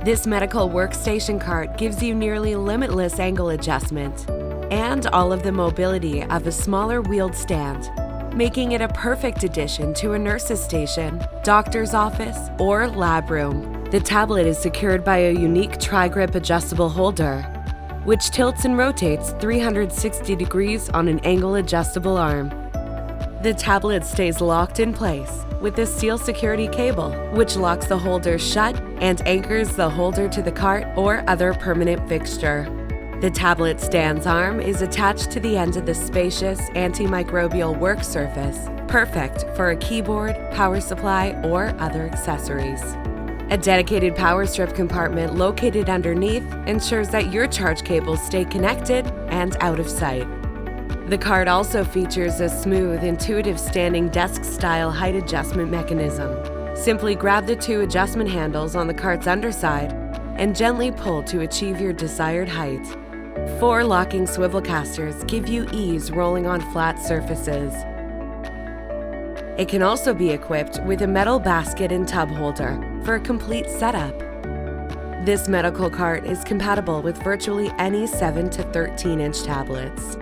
This medical workstation cart gives you nearly limitless angle adjustment and all of the mobility of a smaller wheeled stand, making it a perfect addition to a nurse's station, doctor's office, or lab room. The tablet is secured by a unique tri-grip adjustable holder, which tilts and rotates 360 degrees on an angle adjustable arm. The tablet stays locked in place with a seal security cable, which locks the holder shut and anchors the holder to the cart or other permanent fixture. The tablet stand's arm is attached to the end of the spacious antimicrobial work surface, perfect for a keyboard, power supply, or other accessories. A dedicated power strip compartment located underneath ensures that your charge cables stay connected and out of sight. The cart also features a smooth, intuitive standing desk-style height adjustment mechanism. Simply grab the two adjustment handles on the cart's underside and gently pull to achieve your desired height. 4 locking swivel casters give you ease rolling on flat surfaces. It can also be equipped with a metal basket and tub holder for a complete setup. This medical cart is compatible with virtually any 7 to 13-inch tablets.